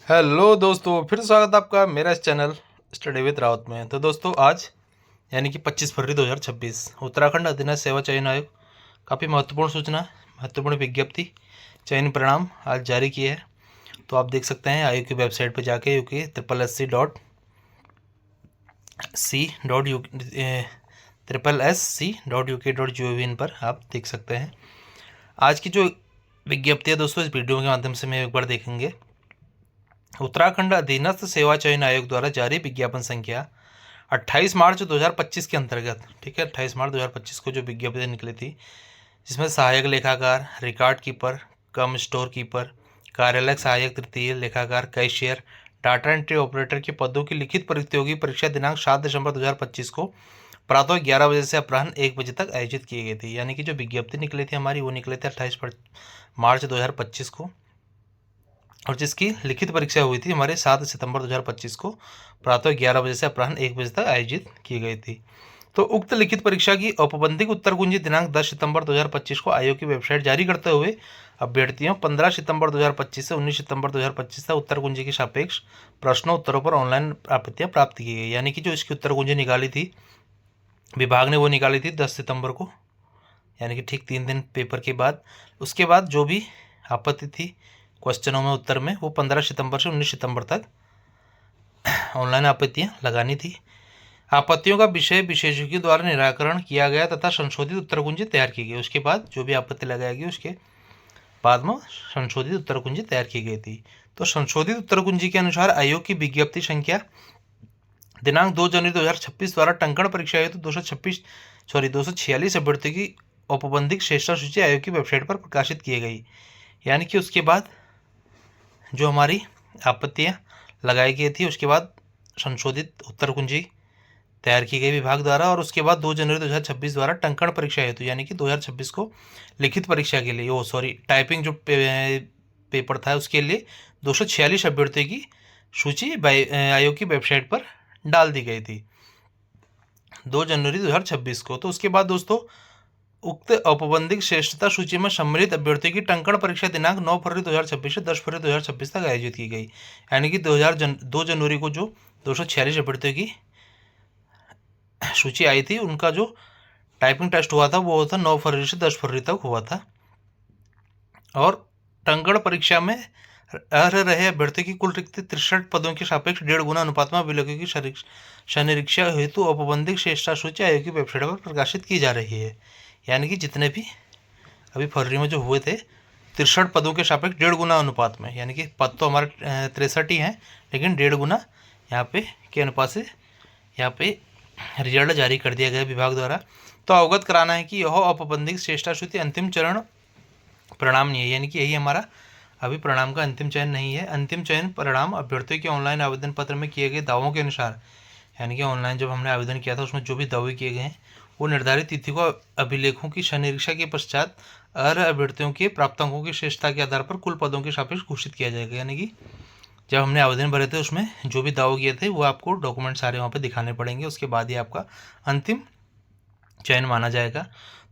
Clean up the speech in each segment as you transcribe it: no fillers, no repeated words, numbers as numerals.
Hello दोस्तों, फिर स्वागत है आपका मेरा इस चैनल स्टडी विद रावत में। तो दोस्तों आज यानी कि 25 फरवरी 2026 उत्तराखंड अधीनस्थ सेवा चयन आयोग काफ़ी महत्वपूर्ण सूचना, महत्वपूर्ण विज्ञप्ति चयन परिणाम आज जारी किए हैं। तो आप देख सकते हैं आयोग की वेबसाइट पर जाके uk.SC.uk.gov इन पर आप देख सकते हैं। आज की जो विज्ञप्ति है दोस्तों, इस वीडियो के माध्यम से मैं एक बार देखेंगे। उत्तराखंड अधीनस्थ सेवा चयन आयोग द्वारा जारी विज्ञापन संख्या 28 मार्च 2025 के अंतर्गत, ठीक है, 28 मार्च 2025 को जो विज्ञप्ति निकली थी, जिसमें सहायक लेखाकार, रिकॉर्ड कीपर कम स्टोर कीपर, कार्यालय सहायक तृतीय लेखाकार, कैशियर, डाटा एंट्री ऑपरेटर के पदों की लिखित प्रतियोगी परीक्षा दिनांक 7 दिसंबर 2025 को प्रातः 11 बजे से अपराह्न 1 बजे तक आयोजित की गई थी। यानी कि जो विज्ञप्ति निकली थी हमारी, वो निकले थे 28 मार्च 2025 को, और जिसकी लिखित परीक्षा हुई थी हमारे 7 सितंबर 2025 को प्रातः 11 बजे से अपराह्न 1 बजे तक आयोजित की गई थी। तो उक्त लिखित परीक्षा की औपबंधिक उत्तर कुंजी दिनांक 10 सितंबर 2025 को आयोग की वेबसाइट जारी करते हुए अभ्यर्थियों 15 सितंबर 2025 से 19 सितंबर 2025 तक उत्तर कुंजी के सापेक्ष प्रश्नों उत्तरों पर ऑनलाइन आपत्तियां प्राप्त की गई। यानी कि जो इसकी उत्तर कुंजी निकाली थी विभाग ने, वो निकाली थी 10 सितंबर को, यानी कि ठीक 3 दिन पेपर के बाद। उसके बाद जो भी आपत्ति थी क्वेश्चनों में, उत्तर में, वो 15 सितंबर से 19 सितंबर तक ऑनलाइन आपत्तियां लगानी थी। आपत्तियों का विषय विशेषज्ञों द्वारा निराकरण किया गया तथा संशोधित उत्तर कुंजी तैयार की गई। उसके बाद जो भी आपत्ति लगाएगी उसके बाद में संशोधित उत्तर कुंजी तैयार की गई थी। तो संशोधित उत्तर कुंजी के अनुसार आयोग की विज्ञप्ति संख्या दिनांक 2 जनवरी 2026 द्वारा टंकण परीक्षा हेतु 246 अभ्यर्थियों की औपबंधिक श्रेष्ठता सूची आयोग की वेबसाइट पर प्रकाशित की गई। यानी कि उसके बाद जो हमारी आपत्तियां लगाई गई थी, उसके बाद संशोधित उत्तर कुंजी तैयार की गई विभाग द्वारा, और उसके बाद 2 जनवरी 2026 द्वारा टंकण परीक्षा हेतु यानी कि 2026 को लिखित परीक्षा के लिए टाइपिंग जो पेपर था उसके लिए 246 अभ्यर्थियों की सूची आयोग की वेबसाइट पर डाल दी गई थी 2 जनवरी 2026 को। तो उसके बाद दोस्तों उक्त औपबंधिक श्रेष्ठता सूची में सम्मिलित अभ्यर्थियों की टंकण परीक्षा दिनांक 9 फरवरी 2026 से 10 फरवरी 2026 तक आयोजित की गई। यानी कि 2 जनवरी को जो 246 अभ्यर्थियों की सूची आई थी, उनका जो टाइपिंग टेस्ट हुआ था वो था 9 फरवरी से 10 फरवरी तक हुआ था। और टंकण परीक्षा में अर्ह रहे अभ्यर्थियों की कुल रिक्त 63 पदों के सापेक्ष 1.5 गुना अनुपात में अभिलेखों की शनिरीक्षा हेतु औपबंधिक श्रेष्ठता सूची आयोग की वेबसाइट पर प्रकाशित की जा रही है। यानी कि जितने भी अभी फरवरी में जो हुए थे 63 पदों के सापेक्ष 1.5 गुना अनुपात में, यानी कि पद तो हमारे 63 ही हैं, लेकिन 1.5 गुना यहाँ पे के अनुपात से यहाँ पे रिजल्ट जारी कर दिया गया विभाग द्वारा। तो अवगत कराना है कि यह औपबंधिक श्रेष्ठता सूची अंतिम चरण परिणाम नहीं है। यानी कि यही हमारा अभी परिणाम का अंतिम चयन नहीं है। अंतिम चयन परिणाम अभ्यर्थियों के ऑनलाइन आवेदन पत्र में किए गए दावों के अनुसार, यानी कि ऑनलाइन जब हमने आवेदन किया था उसमें जो भी दावे किए गए हैं वो निर्धारित तिथि को अभिलेखों की शनिरीक्षा के पश्चात अर्ह अभ्यर्थियों के प्राप्तांकों की श्रेष्ठता के आधार पर कुल पदों के सापेक्ष घोषित किया जाएगा। यानी कि जब हमने आवेदन भरे थे उसमें जो भी दावे किए थे वो आपको डॉक्यूमेंट सारे वहाँ पे दिखाने पड़ेंगे, उसके बाद ही आपका अंतिम चयन माना जाएगा।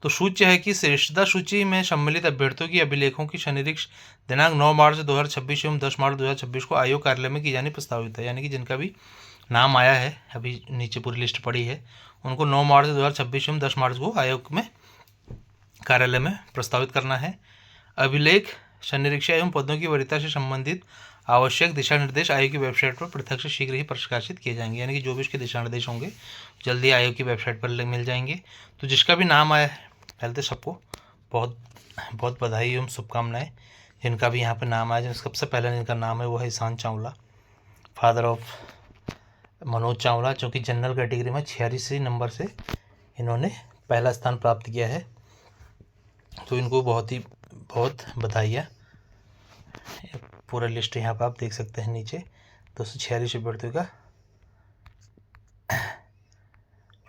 तो सूच्य है कि श्रेष्ठता सूची में सम्मिलित अभ्यर्थियों की अभिलेखों की शनिरीक्ष दिनांक 9 मार्च 2026 एवं 10 मार्च 2026 को आयोग कार्यालय में की जानी प्रस्तावित है। यानी कि जिनका भी नाम आया है, अभी नीचे पूरी लिस्ट पड़ी है, उनको 9 मार्च 2026 एवं 10 मार्च को आयोग में कार्यालय में प्रस्तावित करना है। अभिलेख शनिरीक्षा एवं पदों की वरीयता से संबंधित आवश्यक दिशा निर्देश आयोग की वेबसाइट पर पृथक से शीघ्र ही प्रकाशित किए जाएंगे। यानी कि जो भी उसके दिशा निर्देश होंगे जल्दी आयोग की वेबसाइट पर मिल जाएंगे। तो जिसका भी नाम आया है, पहले तो सबको बहुत बहुत बधाई एवं शुभकामनाएं। जिनका भी यहाँ पर नाम आया, जिनका सबसे पहले जिनका नाम है वो है ईशान चावला, फादर ऑफ मनोज चावला, जो कि जनरल कैटेगरी में 86 नंबर से इन्होंने पहला स्थान प्राप्त किया है। तो इनको बहुत बधाइयाँ। पूरा लिस्ट यहाँ पर आप देख सकते हैं नीचे 246 अभ्यर्थियों का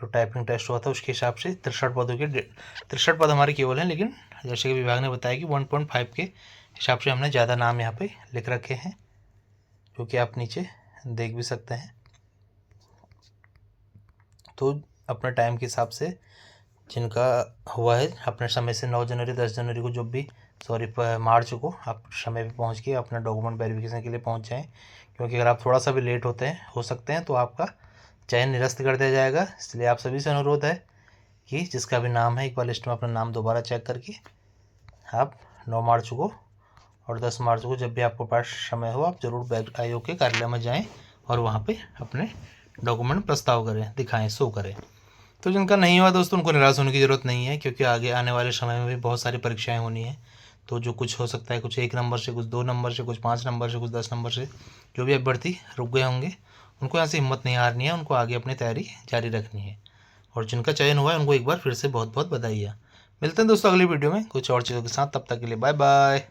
जो टाइपिंग टेस्ट हुआ था उसके हिसाब से 63 पदों के 63 पद हमारे केवल हैं, लेकिन जैसे कि विभाग ने बताया कि 1.5 के हिसाब से हमने ज़्यादा नाम यहाँ पे लिख रखे हैं, जो कि आप नीचे देख भी सकते हैं। तो अपने टाइम के हिसाब से जिनका हुआ है अपने समय से 9 जनवरी 10 जनवरी को जो भी मार्च को आप समय पे पहुंच के अपना डॉक्यूमेंट वेरिफिकेशन के लिए पहुंच जाएं, क्योंकि अगर आप थोड़ा सा भी लेट हो सकते हैं तो आपका चयन निरस्त कर दिया जाएगा। इसलिए आप सभी से अनुरोध है कि जिसका भी नाम है एक बार लिस्ट में अपना नाम दोबारा चेक करके आप 9 मार्च को और 10 मार्च को जब भी आपको पास समय हो आप ज़रूर बैंक आयोग के कार्यालय में जाएं और वहाँ पे अपने डॉक्यूमेंट प्रस्ताव करें, दिखाएं, शो करें। तो जिनका नहीं हुआ दोस्तों उनको निराश होने की ज़रूरत नहीं है, क्योंकि आगे आने वाले समय में भी बहुत सारी परीक्षाएं होनी है। तो जो कुछ हो सकता है, कुछ 1 नंबर से, कुछ 2 नंबर से, कुछ 5 नंबर से, कुछ 10 नंबर से, जो भी अभ्यर्थी रुक गए होंगे उनको यहाँ से हिम्मत नहीं हारनी है, उनको आगे अपनी तैयारी जारी रखनी है। और जिनका चयन हुआ है उनको एक बार फिर से बहुत बहुत बधाई है। मिलते हैं दोस्तों अगली वीडियो में कुछ और चीज़ों के साथ, तब तक के लिए बाय बाय।